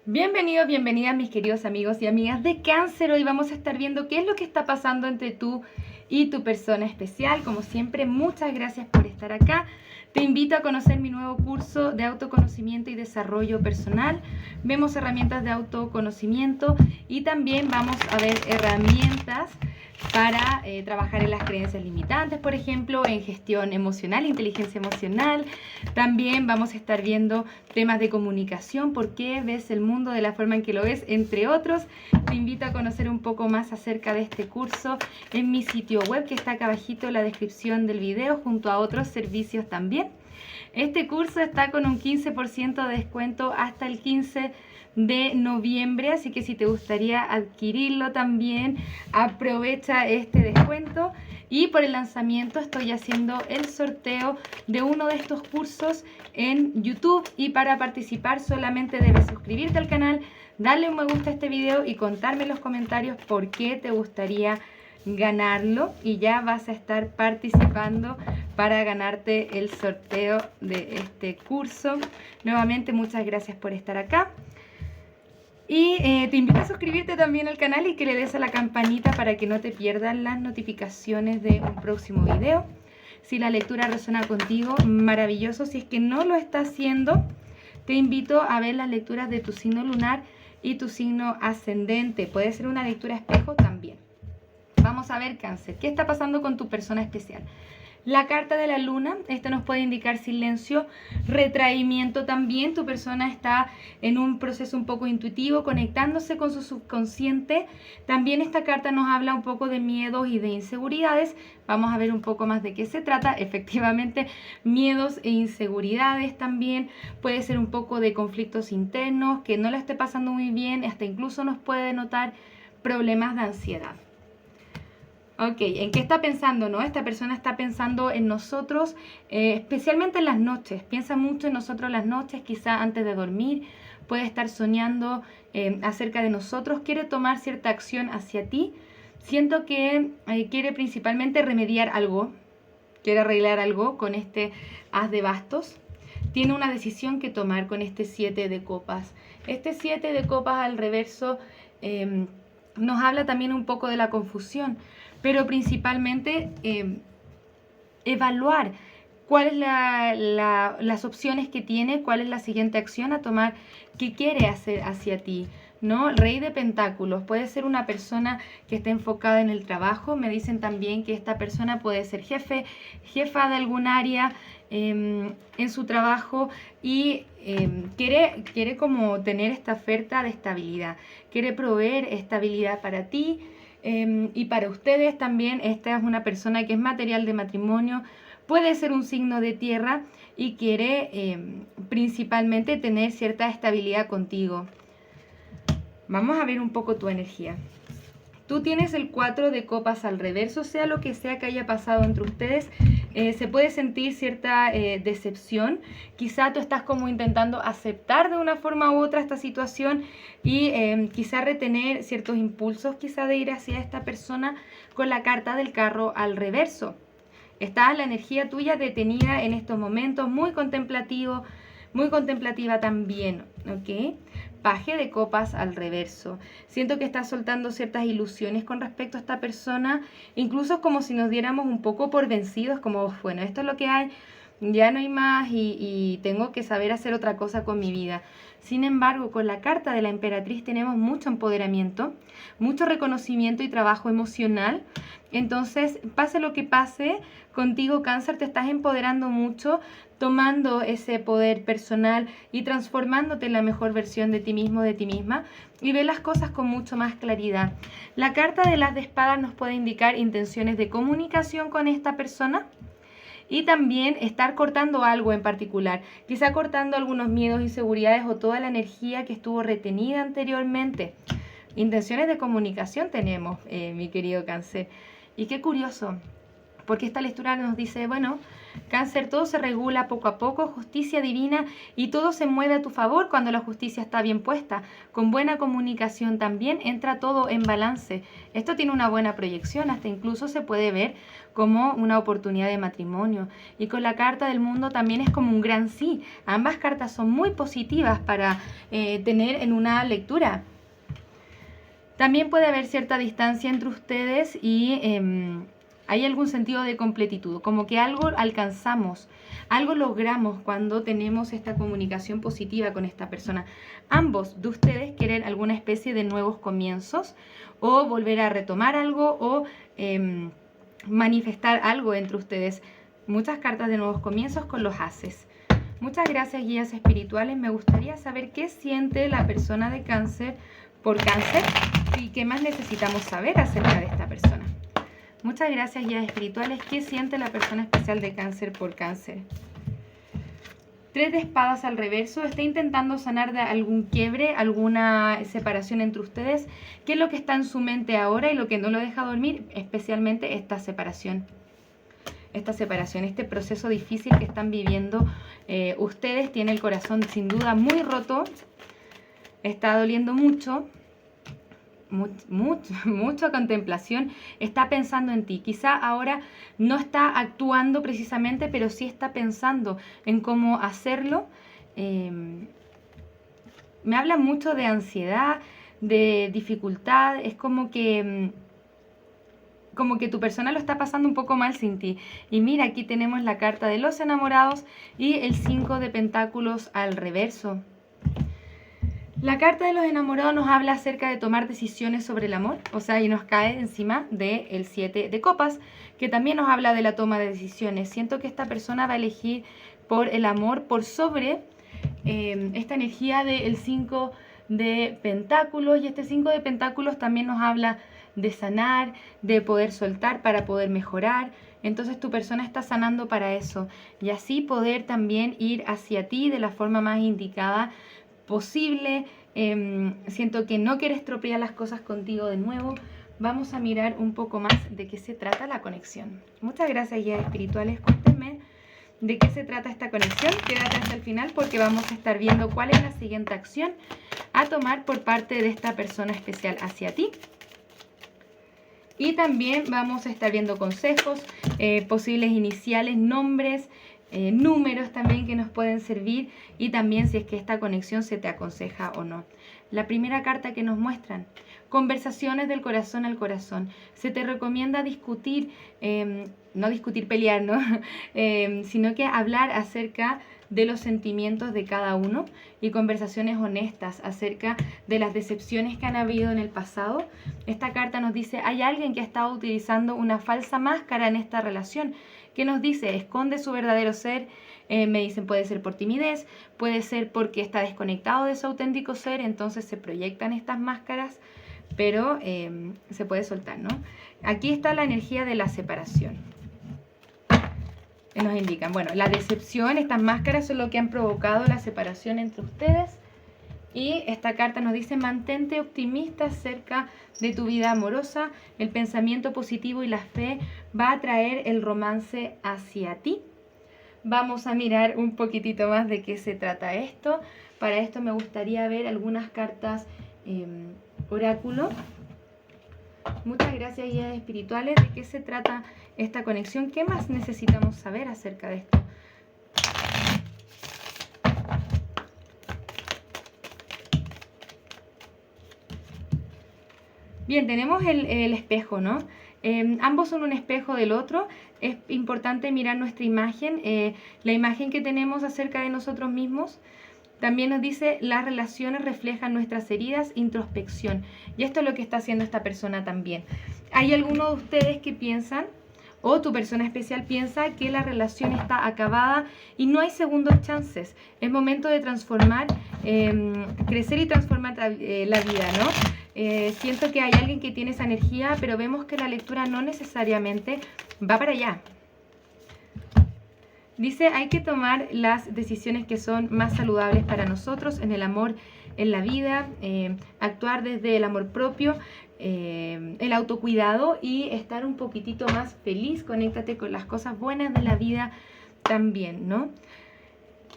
Bienvenidos, bienvenidas mis queridos amigos y amigas de Cáncer. Hoy vamos a estar viendo qué es lo que está pasando entre tú y tu persona especial. Como siempre, muchas gracias por estar acá. Te invito a conocer mi nuevo curso de autoconocimiento y desarrollo personal. Vemos herramientas de autoconocimiento y también vamos a ver herramientas para trabajar en las creencias limitantes, por ejemplo, en gestión emocional, inteligencia emocional. También vamos a estar viendo temas de comunicación, por qué ves el mundo de la forma en que lo ves, entre otros. Te invito a conocer un poco más acerca de este curso en mi sitio web, que está acá abajito en la descripción del video, junto a otros servicios también. Este curso está con un 15% de descuento hasta el 15 de noviembre, así que si te gustaría adquirirlo también, aprovecha este descuento. Y por el lanzamiento estoy haciendo el sorteo de uno de estos cursos en YouTube, y para participar solamente debes suscribirte al canal, darle un me gusta a este video y contarme en los comentarios por qué te gustaría ganarlo, y ya vas a estar participando para ganarte el sorteo de este curso. Nuevamente muchas gracias por estar acá. Y te invito a suscribirte también al canal y que le des a la campanita para que no te pierdan las notificaciones de un próximo video. Si la lectura resuena contigo, maravilloso. Si es que no lo está haciendo, te invito a ver las lecturas de tu signo lunar y tu signo ascendente. Puede ser una lectura espejo también. Vamos a ver, Cáncer, ¿qué está pasando con tu persona especial? La carta de la luna, esta nos puede indicar silencio, retraimiento también. Tu persona está en un proceso un poco intuitivo, conectándose con su subconsciente. También esta carta nos habla un poco de miedos y de inseguridades. Vamos a ver un poco más de qué se trata. Efectivamente, miedos e inseguridades también. Puede ser un poco de conflictos internos, que no la esté pasando muy bien, hasta incluso nos puede notar problemas de ansiedad. Ok, ¿en qué está pensando, no? Esta persona está pensando en nosotros, especialmente en las noches. Piensa mucho en nosotros las noches, quizá antes de dormir. Puede estar soñando acerca de nosotros. Quiere tomar cierta acción hacia ti. Siento que quiere principalmente remediar algo. Quiere arreglar algo con este as de bastos. Tiene una decisión que tomar con este 7 de copas. Este 7 de copas al reverso nos habla también un poco de la confusión, pero principalmente evaluar cuáles las opciones que tiene, cuál es la siguiente acción a tomar, qué quiere hacer hacia ti, ¿no? Rey de Pentáculos, puede ser una persona que esté enfocada en el trabajo. Me dicen también que esta persona puede ser jefa de algún área en su trabajo, y quiere como tener esta oferta de estabilidad, quiere proveer estabilidad para ti. Y para ustedes también, esta es una persona que es material de matrimonio, puede ser un signo de tierra y quiere principalmente tener cierta estabilidad contigo. Vamos a ver un poco tu energía. Tú tienes el 4 de copas al reverso, sea lo que sea que haya pasado entre ustedes, se puede sentir cierta decepción. Quizá tú estás como intentando aceptar de una forma u otra esta situación y quizá retener ciertos impulsos, quizá de ir hacia esta persona con la carta del carro al reverso. Está la energía tuya detenida en estos momentos, muy contemplativo, muy contemplativa también, ¿ok? Paje de copas al reverso. Siento que estás soltando ciertas ilusiones con respecto a esta persona. Incluso es como si nos diéramos un poco por vencidos, como, bueno, esto es lo que hay, ya no hay más y tengo que saber hacer otra cosa con mi vida. Sin embargo, con la carta de la emperatriz tenemos mucho empoderamiento, mucho reconocimiento y trabajo emocional. Entonces, pase lo que pase, contigo, Cáncer, te estás empoderando mucho, tomando ese poder personal y transformándote en la mejor versión de ti mismo, de ti misma, y ve las cosas con mucho más claridad. La carta de las de espadas nos puede indicar intenciones de comunicación con esta persona, y también estar cortando algo en particular, quizá cortando algunos miedos, inseguridades o toda la energía que estuvo retenida anteriormente. Intenciones de comunicación tenemos, mi querido Cáncer. Y qué curioso, porque esta lectura nos dice, bueno, Cáncer, todo se regula poco a poco, justicia divina, y todo se mueve a tu favor cuando la justicia está bien puesta. Con buena comunicación también entra todo en balance. Esto tiene una buena proyección, hasta incluso se puede ver como una oportunidad de matrimonio. Y con la carta del mundo también es como un gran sí. Ambas cartas son muy positivas para tener en una lectura. También puede haber cierta distancia entre ustedes y hay algún sentido de completitud, como que algo alcanzamos, algo logramos cuando tenemos esta comunicación positiva con esta persona. Ambos de ustedes quieren alguna especie de nuevos comienzos o volver a retomar algo o manifestar algo entre ustedes. Muchas cartas de nuevos comienzos con los ases. Muchas gracias, guías espirituales. Me gustaría saber qué siente la persona de Cáncer por Cáncer y qué más necesitamos saber acerca de esta persona. Muchas gracias, guías espirituales. ¿Qué siente la persona especial de Cáncer por Cáncer? 3 de espadas al reverso. Está intentando sanar de algún quiebre, alguna separación entre ustedes. ¿Qué es lo que está en su mente ahora y lo que no lo deja dormir? Especialmente esta separación. Este proceso difícil que están viviendo ustedes. Tiene el corazón sin duda muy roto. Está doliendo mucho. Mucha contemplación, está pensando en ti. Quizá ahora no está actuando precisamente, pero sí está pensando en cómo hacerlo. Me habla mucho de ansiedad, de dificultad. Es como que tu persona lo está pasando un poco mal sin ti. Y mira, aquí tenemos la carta de los enamorados y el 5 de pentáculos al reverso. La carta de los enamorados nos habla acerca de tomar decisiones sobre el amor, o sea, y nos cae encima del 7 de copas, que también nos habla de la toma de decisiones. Siento que esta persona va a elegir por el amor, por sobre esta energía del 5 de pentáculos, y este 5 de pentáculos también nos habla de sanar, de poder soltar para poder mejorar. Entonces tu persona está sanando para eso, y así poder también ir hacia ti de la forma más indicada posible. Siento que no quiere estropear las cosas contigo de nuevo. Vamos a mirar un poco más de qué se trata la conexión. Muchas gracias, guías espirituales. Cuéntenme de qué se trata esta conexión. Quédate hasta el final porque vamos a estar viendo cuál es la siguiente acción a tomar por parte de esta persona especial hacia ti. Y también vamos a estar viendo consejos, posibles iniciales, nombres, números también que nos pueden servir, y también si es que esta conexión se te aconseja o no. La primera carta que nos muestran: conversaciones del corazón al corazón. Se te recomienda discutir, no discutir, pelear, ¿no? Sino que hablar acerca de los sentimientos de cada uno y conversaciones honestas acerca de las decepciones que han habido en el pasado. Esta carta nos dice: hay alguien que ha estado utilizando una falsa máscara en esta relación. ¿Qué nos dice? Esconde su verdadero ser. Me dicen, puede ser por timidez, puede ser porque está desconectado de su auténtico ser, entonces se proyectan estas máscaras, pero se puede soltar, ¿no? Aquí está la energía de la separación. Nos indican, bueno, la decepción, estas máscaras son lo que han provocado la separación entre ustedes. Y esta carta nos dice: mantente optimista acerca de tu vida amorosa. El pensamiento positivo y la fe va a traer el romance hacia ti. Vamos a mirar un poquitito más de qué se trata esto. Para esto me gustaría ver algunas cartas oráculo. Muchas gracias, guías espirituales. ¿De qué se trata esta conexión? ¿Qué más necesitamos saber acerca de esto? Bien, tenemos el espejo, ¿no? Ambos son un espejo del otro. Es importante mirar nuestra imagen, la imagen que tenemos acerca de nosotros mismos. También nos dice: las relaciones reflejan nuestras heridas, introspección. Y esto es lo que está haciendo esta persona también. ¿Hay alguno de ustedes que piensan, o tu persona especial piensa, que la relación está acabada y no hay segundos chances? Es momento de transformar, crecer y transformar la vida, ¿no? Siento que hay alguien que tiene esa energía, pero vemos que la lectura no necesariamente va para allá. Dice: hay que tomar las decisiones que son más saludables para nosotros en el amor, en la vida, actuar desde el amor propio, el autocuidado y estar un poquitito más feliz. Conéctate con las cosas buenas de la vida. también, ¿no?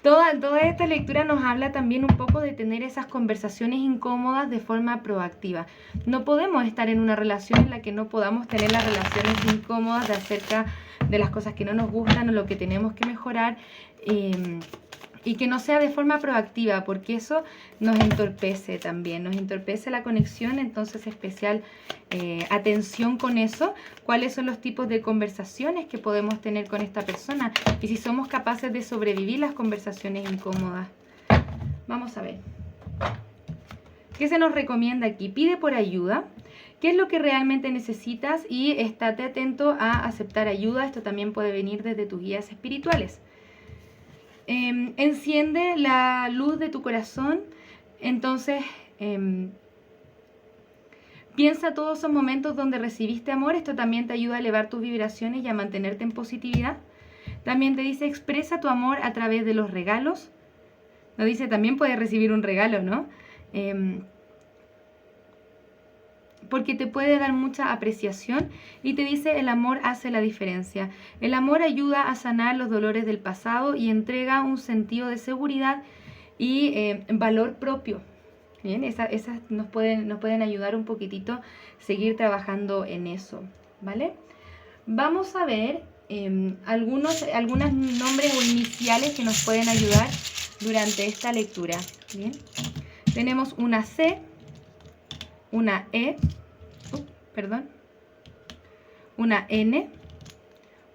Toda esta lectura nos habla también un poco de tener esas conversaciones incómodas de forma proactiva. No podemos estar en una relación en la que no podamos tener las relaciones incómodas de acerca de las cosas que no nos gustan o lo que tenemos que mejorar, y que no sea de forma proactiva, porque eso nos entorpece también, nos entorpece la conexión. Entonces, especial atención con eso, cuáles son los tipos de conversaciones que podemos tener con esta persona y si somos capaces de sobrevivir las conversaciones incómodas. Vamos a ver. ¿Qué se nos recomienda aquí? Pide por ayuda. ¿Qué es lo que realmente necesitas? Y estate atento a aceptar ayuda. Esto también puede venir desde tus guías espirituales. Enciende la luz de tu corazón. Entonces, piensa todos esos momentos donde recibiste amor. Esto también te ayuda a elevar tus vibraciones y a mantenerte en positividad. También te dice, expresa tu amor a través de los regalos. Nos dice, también puedes recibir un regalo, ¿no? Porque te puede dar mucha apreciación. Y te dice, el amor hace la diferencia. El amor ayuda a sanar los dolores del pasado y entrega un sentido de seguridad y valor propio. Bien, esas nos pueden ayudar un poquitito a seguir trabajando en eso, ¿vale? Vamos a ver algunos nombres o iniciales que nos pueden ayudar durante esta lectura. Bien, tenemos una C, una E, una N,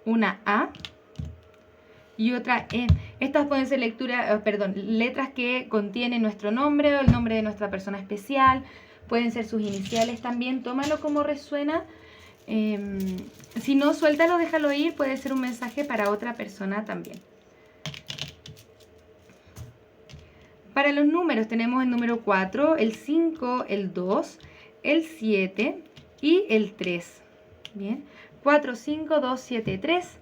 una A y otra E. Estas pueden ser letras que contienen nuestro nombre o el nombre de nuestra persona especial. Pueden ser sus iniciales también. Tómalo como resuena. Si no, suéltalo, déjalo ir. Puede ser un mensaje para otra persona también. Para los números tenemos el número 4, el 5, el 2, el 7 y el 3. Bien, 4, 5, 2, 7, 3.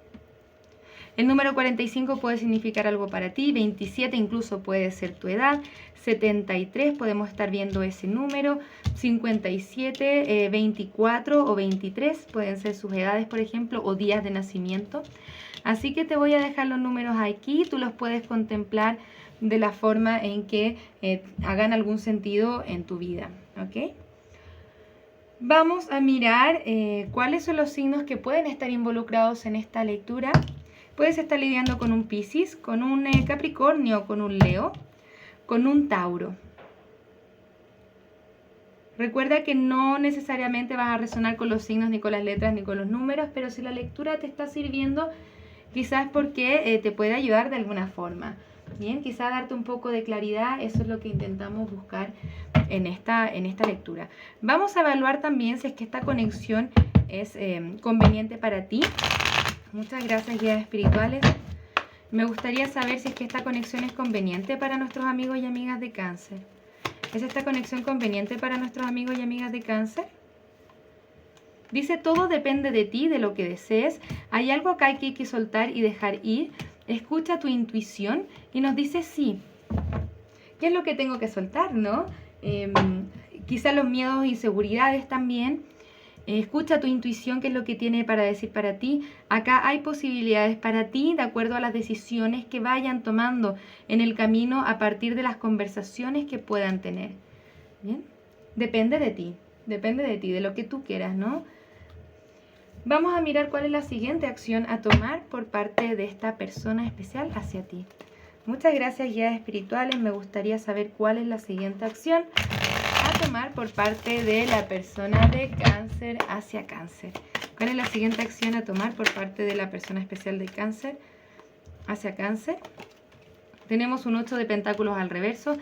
El número 45 puede significar algo para ti, 27 incluso puede ser tu edad, 73 podemos estar viendo ese número, 57, 24 o 23 pueden ser sus edades, por ejemplo, o días de nacimiento. Así que te voy a dejar los números aquí, tú los puedes contemplar de la forma en que hagan algún sentido en tu vida, ¿ok? Vamos a mirar cuáles son los signos que pueden estar involucrados en esta lectura. Puedes estar lidiando con un Piscis, con un Capricornio, con un Leo, con un Tauro. Recuerda que no necesariamente vas a resonar con los signos, ni con las letras, ni con los números, pero si la lectura te está sirviendo, quizás porque te puede ayudar de alguna forma. Bien, quizás darte un poco de claridad, eso es lo que intentamos buscar en esta lectura. Vamos a evaluar también si es que esta conexión es conveniente para ti. Muchas gracias, guías espirituales. Me gustaría saber si es que esta conexión es conveniente para nuestros amigos y amigas de Cáncer. ¿Es esta conexión conveniente para nuestros amigos y amigas de Cáncer? Dice, todo depende de ti, de lo que desees. Hay algo acá que hay que soltar y dejar ir. Escucha tu intuición y nos dice sí. ¿Qué es lo que tengo que soltar, no? Quizás los miedos e inseguridades también. Escucha tu intuición, qué es lo que tiene para decir para ti. Acá hay posibilidades para ti de acuerdo a las decisiones que vayan tomando en el camino a partir de las conversaciones que puedan tener. ¿Bien? Depende de ti, de lo que tú quieras, ¿no? Vamos a mirar cuál es la siguiente acción a tomar por parte de esta persona especial hacia ti. Muchas gracias, guías espirituales. Me gustaría saber cuál es la siguiente acción a tomar por parte de la persona de Cáncer hacia Cáncer. ¿Cuál es la siguiente acción a tomar por parte de la persona especial de Cáncer hacia Cáncer? Tenemos un 8 de pentáculos al reverso,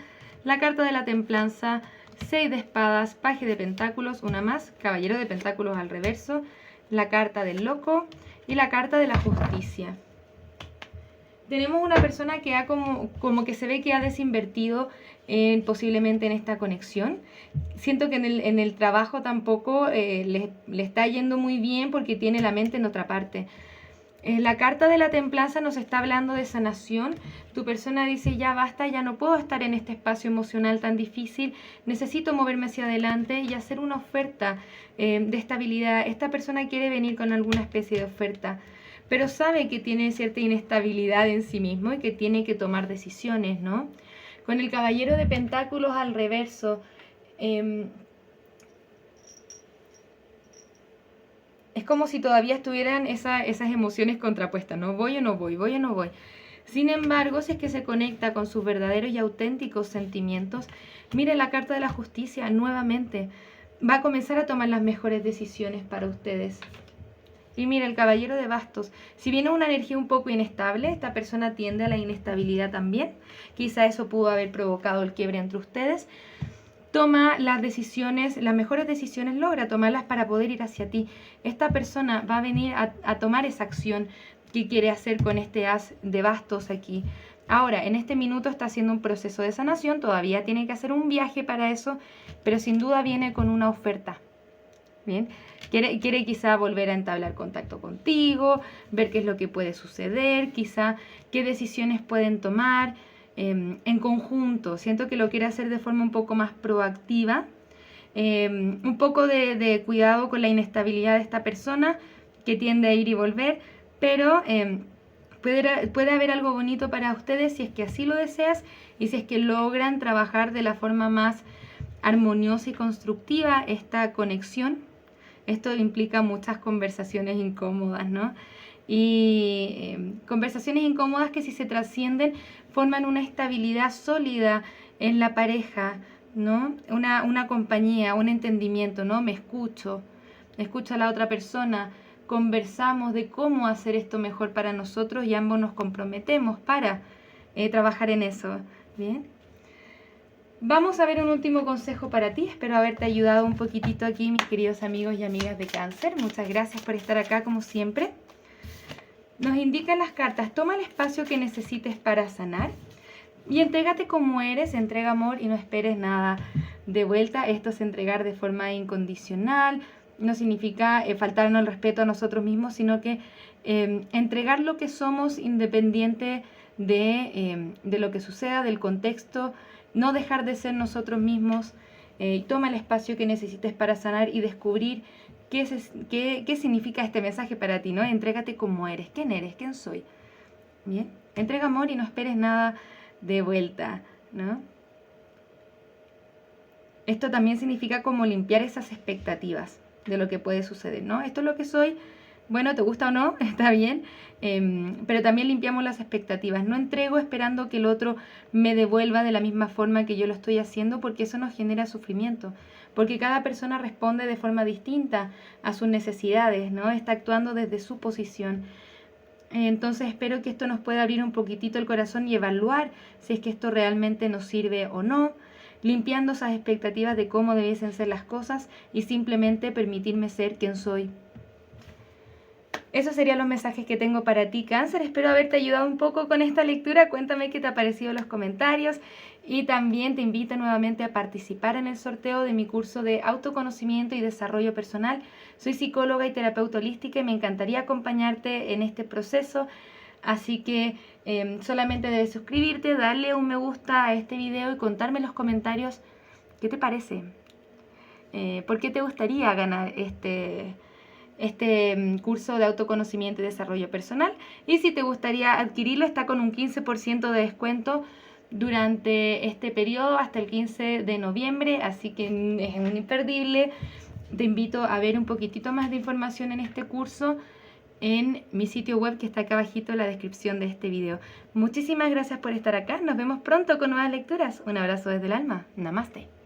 la carta de la templanza, 6 de espadas, paje de pentáculos, una más, caballero de pentáculos al reverso, la carta del loco y la carta de la justicia. Tenemos una persona que ha como que se ve que ha desinvertido posiblemente en esta conexión. Siento que en el trabajo tampoco le está yendo muy bien porque tiene la mente en otra parte. La carta de la templanza nos está hablando de sanación. Tu persona dice, ya basta, ya no puedo estar en este espacio emocional tan difícil, necesito moverme hacia adelante y hacer una oferta de estabilidad. Esta persona quiere venir con alguna especie de oferta, pero sabe que tiene cierta inestabilidad en sí mismo y que tiene que tomar decisiones, ¿no? Con el Caballero de Pentáculos al reverso, es como si todavía estuvieran esas emociones contrapuestas, ¿no? Voy o no voy, voy o no voy. Sin embargo, si es que se conecta con sus verdaderos y auténticos sentimientos, mire la carta de la justicia nuevamente. Va a comenzar a tomar las mejores decisiones para ustedes. Y mira, el Caballero de Bastos, si viene una energía un poco inestable, esta persona tiende a la inestabilidad también. Quizá eso pudo haber provocado el quiebre entre ustedes. Toma las decisiones, las mejores decisiones logra tomarlas para poder ir hacia ti. Esta persona va a venir a tomar esa acción que quiere hacer con este as de bastos aquí. Ahora, en este minuto está haciendo un proceso de sanación, todavía tiene que hacer un viaje para eso, pero sin duda viene con una oferta. Bien, quiere quizá volver a entablar contacto contigo, ver qué es lo que puede suceder, quizá qué decisiones pueden tomar en conjunto. Siento que lo quiere hacer de forma un poco más proactiva, un poco de cuidado con la inestabilidad de esta persona que tiende a ir y volver, pero puede haber algo bonito para ustedes si es que así lo deseas y si es que logran trabajar de la forma más armoniosa y constructiva esta conexión. Esto implica muchas conversaciones incómodas, ¿no? Y conversaciones incómodas que si se trascienden forman una estabilidad sólida en la pareja, ¿no? Una compañía, un entendimiento, ¿no? Me escucho a la otra persona, conversamos de cómo hacer esto mejor para nosotros y ambos nos comprometemos para trabajar en eso, ¿bien? Vamos a ver un último consejo para ti. Espero haberte ayudado un poquitito aquí, mis queridos amigos y amigas de Cáncer. Muchas gracias por estar acá, como siempre. Nos indican las cartas: toma el espacio que necesites para sanar y entrégate como eres, entrega amor y no esperes nada de vuelta. Esto es entregar de forma incondicional. No significa faltarnos el respeto a nosotros mismos, sino que entregar lo que somos independiente de lo que suceda, del contexto. No dejar de ser nosotros mismos. Toma el espacio que necesites para sanar y descubrir qué significa este mensaje para ti, ¿no? Entrégate como eres. ¿Quién eres? ¿Quién soy? Bien. Entrega amor y no esperes nada de vuelta, ¿no? Esto también significa como limpiar esas expectativas de lo que puede suceder, ¿no? Esto es lo que soy. Bueno, te gusta o no, está bien, pero también limpiamos las expectativas. No entrego esperando que el otro me devuelva de la misma forma que yo lo estoy haciendo, porque eso nos genera sufrimiento. Porque cada persona responde de forma distinta a sus necesidades, ¿no? Está actuando desde su posición. Entonces espero que esto nos pueda abrir un poquitito el corazón y evaluar si es que esto realmente nos sirve o no, limpiando esas expectativas de cómo debiesen ser las cosas y simplemente permitirme ser quien soy. Esos serían los mensajes que tengo para ti, Cáncer. Espero haberte ayudado un poco con esta lectura. Cuéntame qué te ha parecido en los comentarios. Y también te invito nuevamente a participar en el sorteo de mi curso de autoconocimiento y desarrollo personal. Soy psicóloga y terapeuta holística y me encantaría acompañarte en este proceso. Así que solamente debes suscribirte, darle un me gusta a este video y contarme en los comentarios qué te parece. ¿Por qué te gustaría ganar este curso de autoconocimiento y desarrollo personal? Y si te gustaría adquirirlo, está con un 15% de descuento durante este periodo hasta el 15 de noviembre, así que es un imperdible. Te invito a ver un poquitito más de información en este curso en mi sitio web que está acá abajito en la descripción de este video. Muchísimas gracias por estar acá, nos vemos pronto con nuevas lecturas. Un abrazo desde el alma, Namaste.